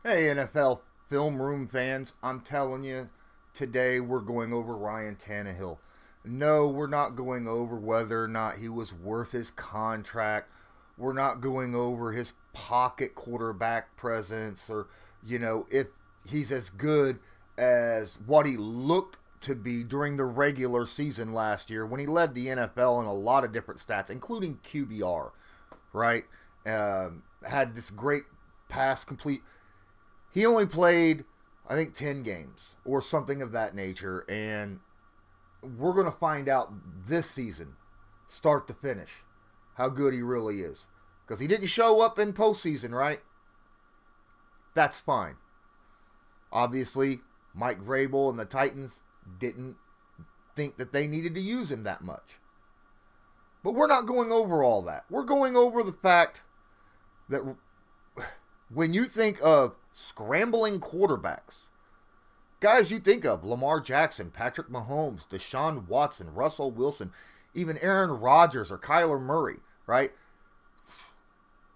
Hey, NFL film room fans, I'm telling you, today we're going over Ryan Tannehill. No, we're not going over whether or not he was worth his contract. We're not going over his pocket quarterback presence or, if he's as good as what he looked to be during the regular season last year when he led the NFL in a lot of different stats, including QBR, right? Had this great pass complete. He only played, I think, 10 games or something of that nature. And we're going to find out this season, start to finish, how good he really is. Because he didn't show up in postseason, right? That's fine. Obviously, Mike Vrabel and the Titans didn't think that they needed to use him that much. But we're not going over all that. We're going over the fact that when you think of scrambling quarterbacks, guys you think of Lamar Jackson, Patrick Mahomes, Deshaun Watson, Russell Wilson, even Aaron Rodgers or Kyler Murray, right?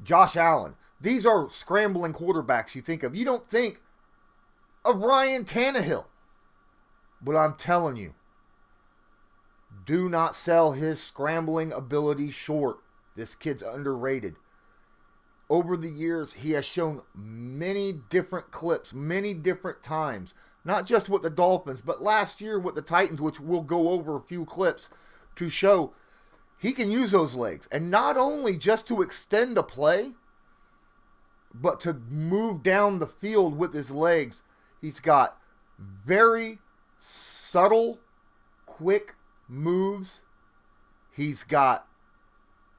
Josh Allen. These are scrambling quarterbacks you think of. You don't think of Ryan Tannehill. But I'm telling you, do not sell his scrambling ability short. This kid's underrated. Over the years, he has shown many different clips, many different times. Not just with the Dolphins, but last year with the Titans, which we'll go over a few clips to show he can use those legs. And not only just to extend a play, but to move down the field with his legs. He's got very subtle, quick moves. He's got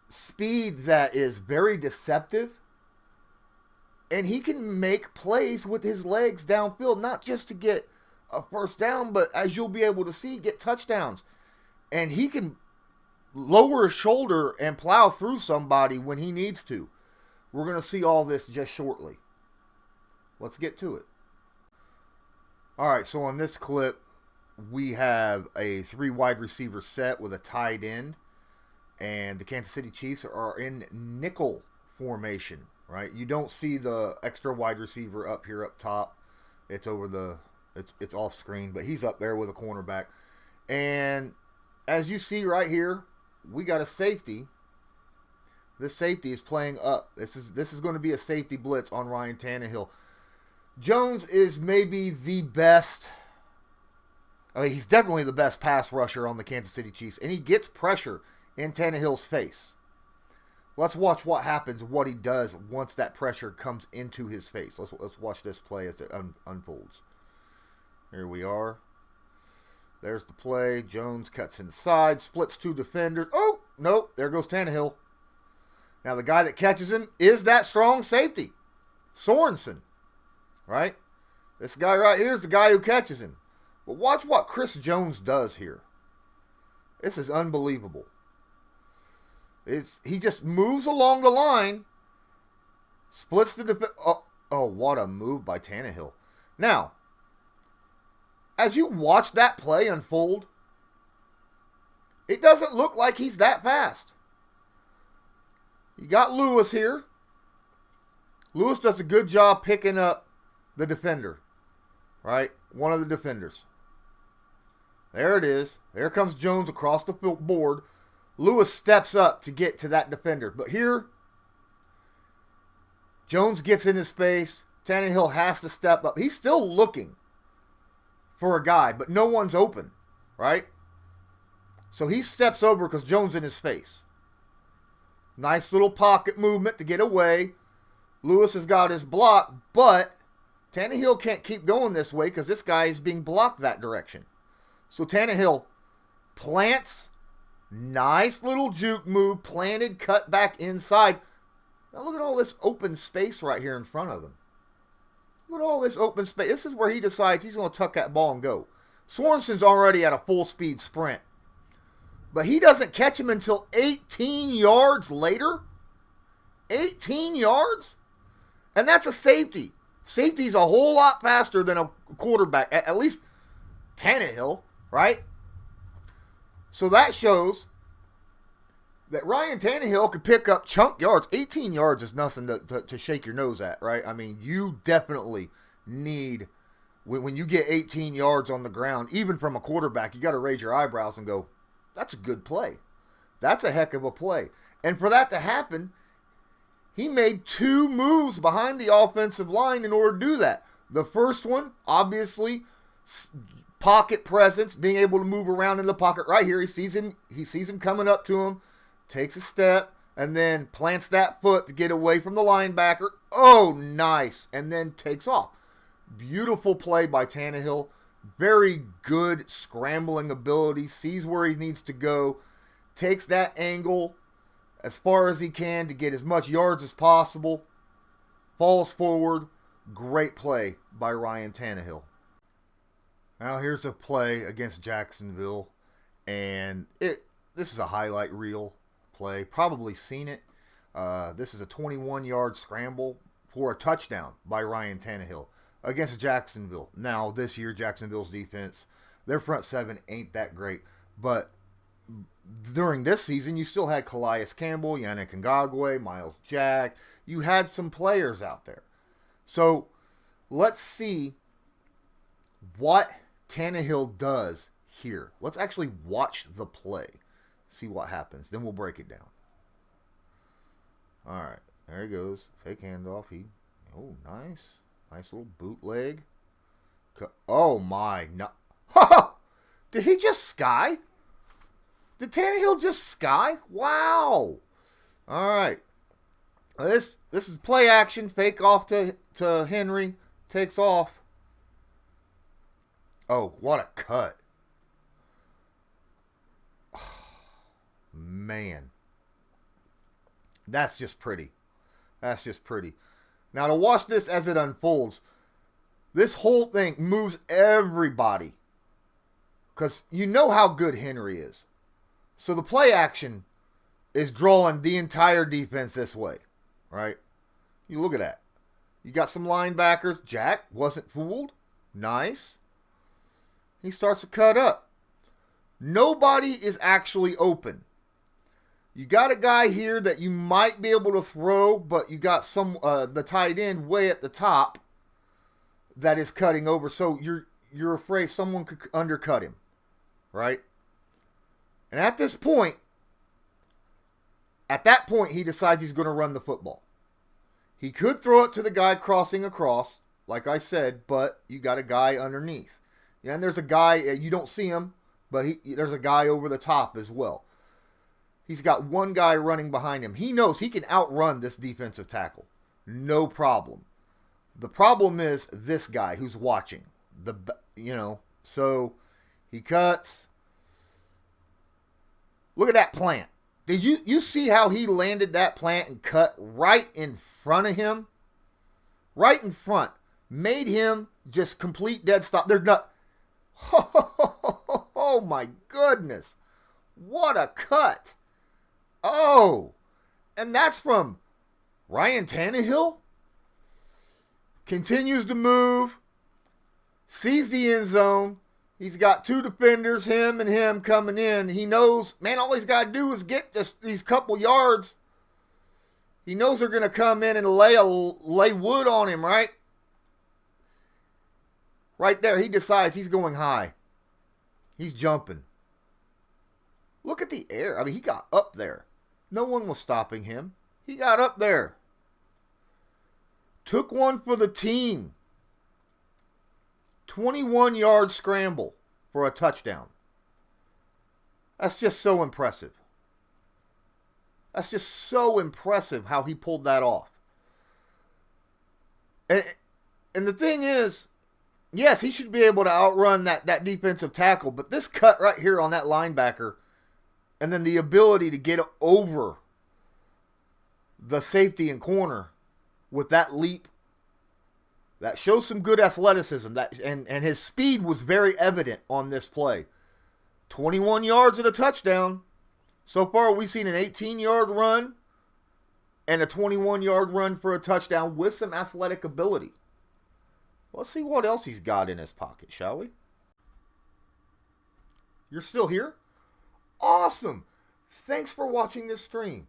speed that is very deceptive. And he can make plays with his legs downfield, not just to get a first down, but as you'll be able to see, get touchdowns. And he can lower his shoulder and plow through somebody when he needs to. We're going to see all this just shortly. Let's get to it. All right, so on this clip, we have a 3 wide receiver set with a tight end. And the Kansas City Chiefs are in nickel formation, right? You don't see the extra wide receiver up here up top. It's over it's off screen, but he's up there with a cornerback. And as you see right here, we got a safety. This safety is playing up. This is going to be a safety blitz on Ryan Tannehill. Jones is maybe the best. I mean, he's definitely the best pass rusher on the Kansas City Chiefs, and he gets pressure in Tannehill's face. Let's watch what happens, what he does once that pressure comes into his face. Let's watch this play as it unfolds. Here we are. There's the play. Jones cuts inside, splits 2 defenders. Oh, nope, there goes Tannehill. Now the guy that catches him is that strong safety, Sorensen, right? This guy right here is the guy who catches him. But watch what Chris Jones does here. This is unbelievable. He just moves along the line, splits the defense. Oh, what a move by Tannehill. Now, as you watch that play unfold, it doesn't look like he's that fast. You got Lewis here. Lewis does a good job picking up the defender, right? One of the defenders. There it is. There comes Jones across the board. Lewis steps up to get to that defender. But here, Jones gets in his space. Tannehill has to step up. He's still looking for a guy, but no one's open, right? So he steps over because Jones in his face. Nice little pocket movement to get away. Lewis has got his block, but Tannehill can't keep going this way because this guy is being blocked that direction. So Tannehill plants. Nice little juke move, planted, cut back inside. Now look at all this open space right here in front of him. Look at all this open space. This is where he decides he's going to tuck that ball and go. Sorensen's already at a full speed sprint. But he doesn't catch him until 18 yards later. 18 yards? And that's a safety. Safety's a whole lot faster than a quarterback. At least Tannehill, right? So that shows that Ryan Tannehill could pick up chunk yards. 18 yards is nothing to shake your nose at, right? I mean, you definitely need, when you get 18 yards on the ground, even from a quarterback, you got to raise your eyebrows and go, that's a good play. That's a heck of a play. And for that to happen, he made 2 moves behind the offensive line in order to do that. The first one, obviously, pocket presence, being able to move around in the pocket. Right here, he sees him coming up to him, takes a step, and then plants that foot to get away from the linebacker. Oh, nice. And then takes off. Beautiful play by Tannehill. Very good scrambling ability. Sees where he needs to go. Takes that angle as far as he can to get as much yards as possible. Falls forward. Great play by Ryan Tannehill. Now here's a play against Jacksonville. And this is a highlight reel play. Probably seen it. This is a 21-yard scramble for a touchdown by Ryan Tannehill against Jacksonville. Now, this year, Jacksonville's defense, their front seven ain't that great. But during this season, you still had Calais Campbell, Yannick Ngakoue, Miles Jack. You had some players out there. So, let's see what Tannehill does here. Let's actually watch the play. See what happens. Then we'll break it down. All right. There he goes. Fake handoff. Oh, nice. Nice little bootleg. Oh, my. No. Did he just sky? Did Tannehill just sky? Wow. All right. This is play action. Fake off to Henry. Takes off. Oh, what a cut. Man. That's just pretty. That's just pretty. Now to watch this as it unfolds, this whole thing moves everybody. Because you know how good Henry is. So the play action is drawing the entire defense this way. Right? You look at that. You got some linebackers. Jack wasn't fooled. Nice. He starts to cut up. Nobody is actually open. You got a guy here that you might be able to throw, but you got the tight end way at the top that is cutting over. So you're afraid someone could undercut him, right? And at that point, he decides he's going to run the football. He could throw it to the guy crossing across, like I said, but you got a guy underneath. Yeah, and there's a guy, you don't see him, but there's a guy over the top as well. He's got one guy running behind him. He knows he can outrun this defensive tackle. No problem. The problem is this guy who's watching. So he cuts. Look at that plant. Did you see how he landed that plant and cut right in front of him? Right in front. Made him just complete dead stop. There's not. Oh my goodness. What a cut. Oh. And that's from Ryan Tannehill. Continues to move. Sees the end zone. He's got 2 defenders, him and him coming in. He knows, man, all he's got to do is get these couple yards. He knows they're going to come in and lay wood on him, right? Right there, he decides he's going high. He's jumping. Look at the air. I mean, he got up there. No one was stopping him. He got up there. Took one for the team. 21-yard scramble for a touchdown. That's just so impressive. That's just so impressive how he pulled that off. And the thing is, yes, he should be able to outrun that defensive tackle, but this cut right here on that linebacker, and then the ability to get over the safety and corner with that leap, that shows some good athleticism. And his speed was very evident on this play. 21 yards and a touchdown. So far, we've seen an 18-yard run and a 21-yard run for a touchdown with some athletic ability. Let's see what else he's got in his pocket, shall we? You're still here? Awesome. Thanks for watching this stream.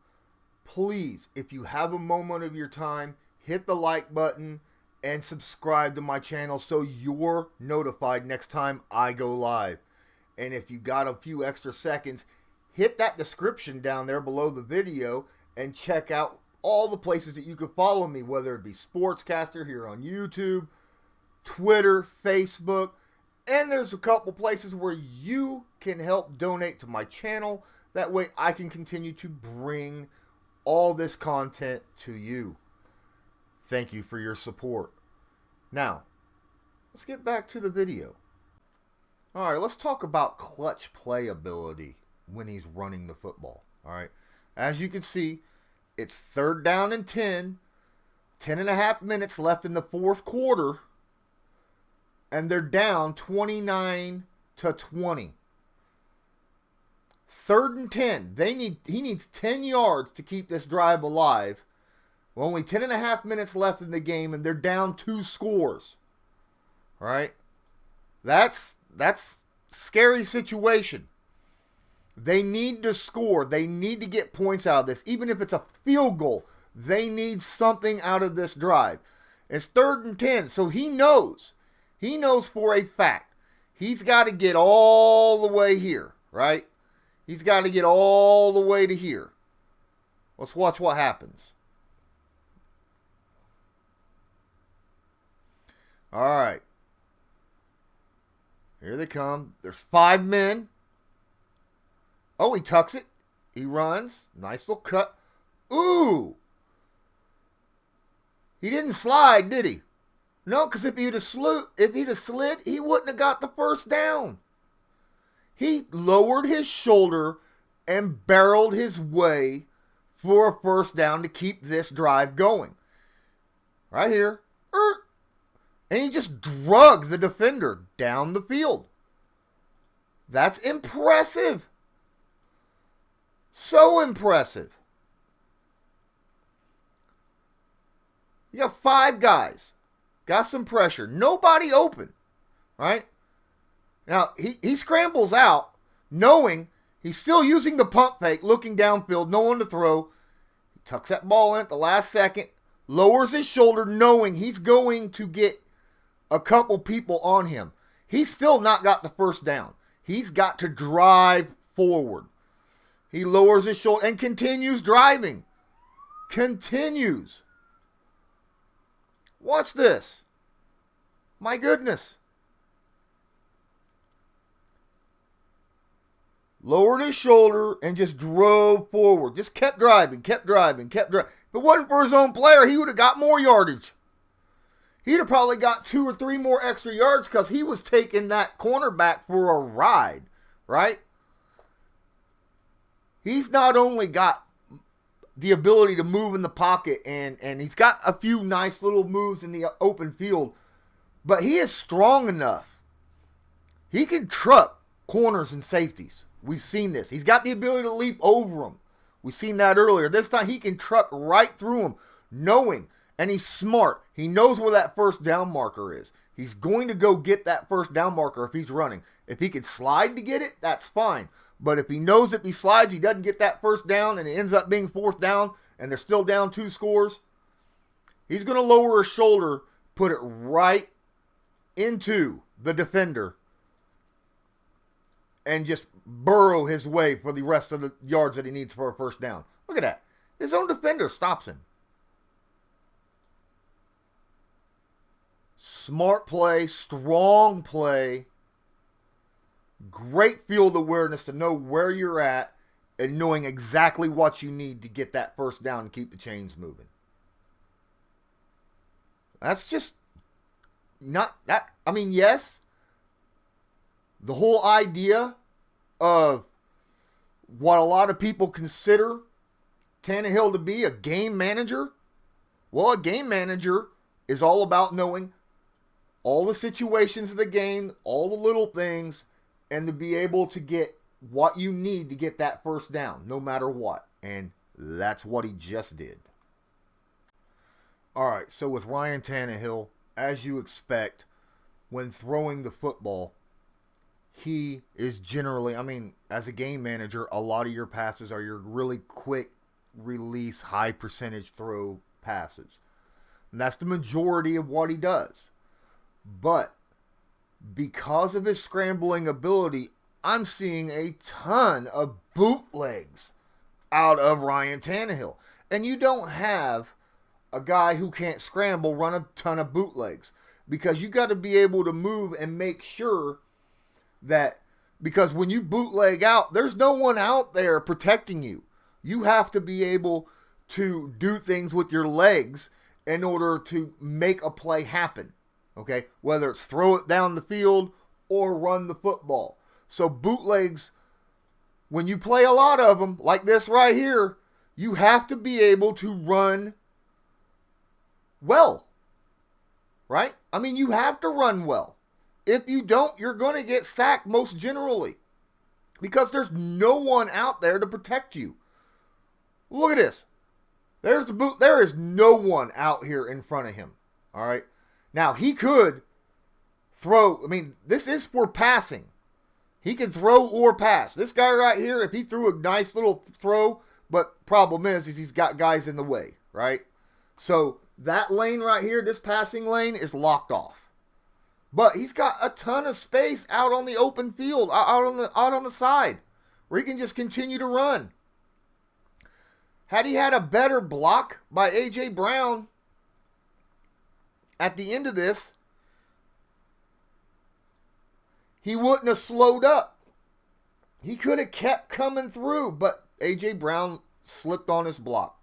Please, if you have a moment of your time, hit the like button and subscribe to my channel so you're notified next time I go live. And if you got a few extra seconds, hit that description down there below the video and check out all the places that you can follow me, whether it be Sportscaster here on YouTube, Twitter, Facebook, and there's a couple places where you can help donate to my channel. That way I can continue to bring all this content to you. Thank you for your support. Now, let's get back to the video. Alright, let's talk about clutch play ability when he's running the football. Alright, as you can see, it's 3rd down and 10 and a half minutes left in the 4th quarter, and they're down 29-20. 3rd and 10. He needs 10 yards to keep this drive alive. Well, only 10 and a half minutes left in the game, and they're down 2 scores. All right? That's scary situation. They need to score. They need to get points out of this. Even if it's a field goal, they need something out of this drive. It's 3rd and 10, so he knows. He knows for a fact. He's got to get all the way here, right? He's got to get all the way to here. Let's watch what happens. All right. Here they come. There's 5 men. Oh, he tucks it. He runs. Nice little cut. Ooh. He didn't slide, did he? No, because if he'd have slid, he wouldn't have got the first down. He lowered his shoulder and barreled his way for a first down to keep this drive going. Right here. And he just drugged the defender down the field. That's impressive. So impressive. You got 5 guys. Got some pressure. Nobody open. Right? Now, he scrambles out, knowing he's still using the pump fake, looking downfield, no one to throw. He tucks that ball in at the last second, lowers his shoulder, knowing he's going to get a couple people on him. He's still not got the first down. He's got to drive forward. He lowers his shoulder and continues driving. Continues. Watch this. My goodness. Lowered his shoulder and just drove forward. Just kept driving. If it wasn't for his own player, he would have got more yardage. He'd have probably got 2 or 3 more extra yards because he was taking that cornerback for a ride, right? He's not only got the ability to move in the pocket and he's got a few nice little moves in the open field, but he is strong enough. He can truck corners and safeties. We've seen this. He's got the ability to leap over them. We've seen that earlier. This time he can truck right through them, knowing, and he's smart. He knows where that first down marker is. He's going to go get that first down marker if he's running. If he can slide to get it, that's fine. But if he knows if he slides, he doesn't get that first down, and it ends up being 4th down, and they're still down 2 scores, he's going to lower his shoulder, put it right into the defender, and just burrow his way for the rest of the yards that he needs for a first down. Look at that. His own defender stops him. Smart play, strong play, great field awareness to know where you're at and knowing exactly what you need to get that first down and keep the chains moving. That's just not that. I mean, yes, the whole idea of what a lot of people consider Tannehill to be a game manager. Well, a game manager is all about knowing all the situations of the game, all the little things, and to be able to get what you need to get that first down, no matter what. And that's what he just did. All right, so with Ryan Tannehill, as you expect, when throwing the football, he is generally, as a game manager, a lot of your passes are your really quick release, high percentage throw passes. And that's the majority of what he does. But because of his scrambling ability, I'm seeing a ton of bootlegs out of Ryan Tannehill. And you don't have a guy who can't scramble run a ton of bootlegs, because you got to be able to move and make sure that, because when you bootleg out, there's no one out there protecting you. You have to be able to do things with your legs in order to make a play happen. Okay? Whether it's throw it down the field or run the football. So bootlegs, when you play a lot of them, like this right here, you have to be able to run well. Right? You have to run well. If you don't, you're going to get sacked most generally, because there's no one out there to protect you. Look at this. There's the boot. There is no one out here in front of him. All right. Now, he could throw. This is for passing. He can throw or pass. This guy right here, if he threw a nice little throw, but problem is he's got guys in the way, right? So that lane right here, this passing lane, is locked off. But he's got a ton of space out on the open field, out on the side, where he can just continue to run. Had he had a better block by A.J. Brown at the end of this, he wouldn't have slowed up. He could have kept coming through, but A.J. Brown slipped on his block.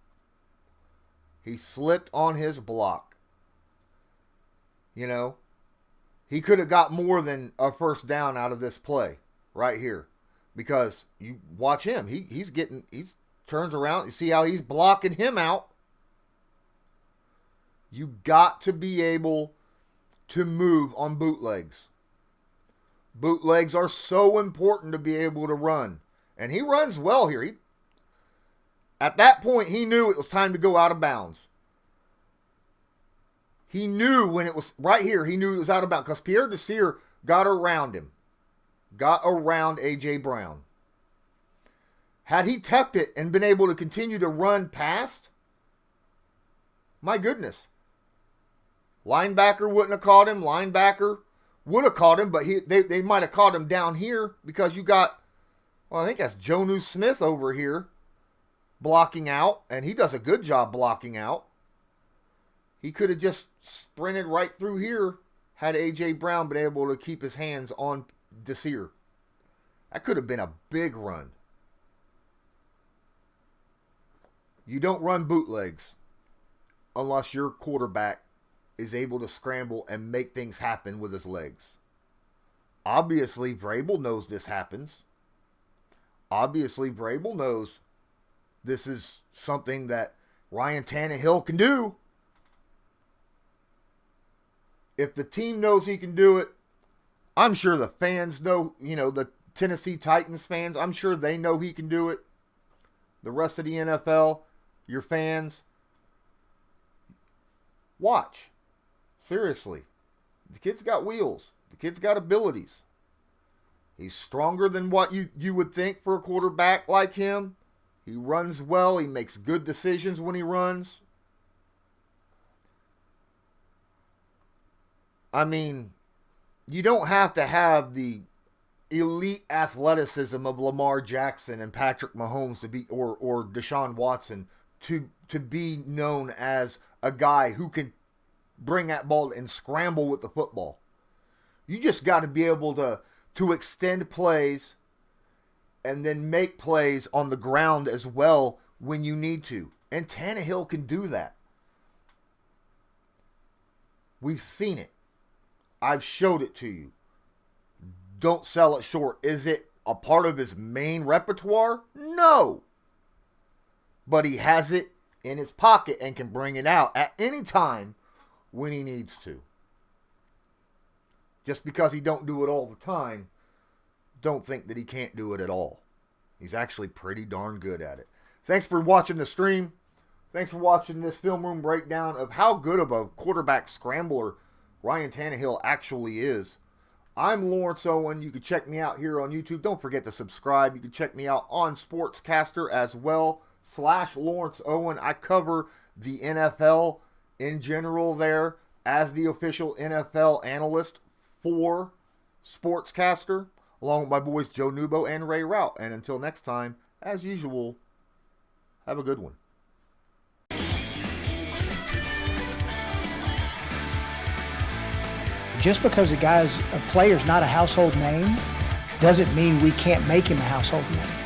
He slipped on his block. He could have got more than a first down out of this play right here, because you watch him. He turns around. You see how he's blocking him out. You got to be able to move on bootlegs. Bootlegs are so important to be able to run. And he runs well here. At that point, he knew it was time to go out of bounds. He knew when it was right here, he knew it was out of bounds, because Pierre Desir got around him. Got around A.J. Brown. Had he tucked it and been able to continue to run past, my goodness. Linebacker wouldn't have caught him. Linebacker would have caught him, but they might have caught him down here, because you got, I think that's Jonnu Smith over here blocking out, and he does a good job blocking out. He could have just sprinted right through here had A.J. Brown been able to keep his hands on Desir. That could have been a big run. You don't run bootlegs unless your quarterback is able to scramble and make things happen with his legs. Obviously, Vrabel knows this happens. Obviously, Vrabel knows this is something that Ryan Tannehill can do. If the team knows he can do it, I'm sure the fans know, the Tennessee Titans fans, I'm sure they know he can do it. The rest of the NFL, your fans, watch. Seriously. The kid's got wheels. The kid's got abilities. He's stronger than what you would think for a quarterback like him. He runs well. He makes good decisions when he runs. You don't have to have the elite athleticism of Lamar Jackson and Patrick Mahomes to be, or Deshaun Watson to be known as a guy who can bring that ball and scramble with the football. You just got to be able to extend plays and then make plays on the ground as well when you need to. And Tannehill can do that. We've seen it. I've showed it to you. Don't sell it short. Is it a part of his main repertoire? No. But he has it in his pocket and can bring it out at any time when he needs to. Just because he don't do it all the time, don't think that he can't do it at all. He's actually pretty darn good at it. Thanks for watching the stream. Thanks for watching this film room breakdown of how good of a quarterback scrambler Ryan Tannehill actually is. I'm Lawrence Owen. You can check me out here on YouTube. Don't forget to subscribe. You can check me out on Sportscaster as well, /Lawrence Owen. I cover the NFL in general there as the official NFL analyst for Sportscaster, along with my boys Joe Nubo and Ray Rout. And until next time, as usual, have a good one. Just because a player's not a household name doesn't mean we can't make him a household name.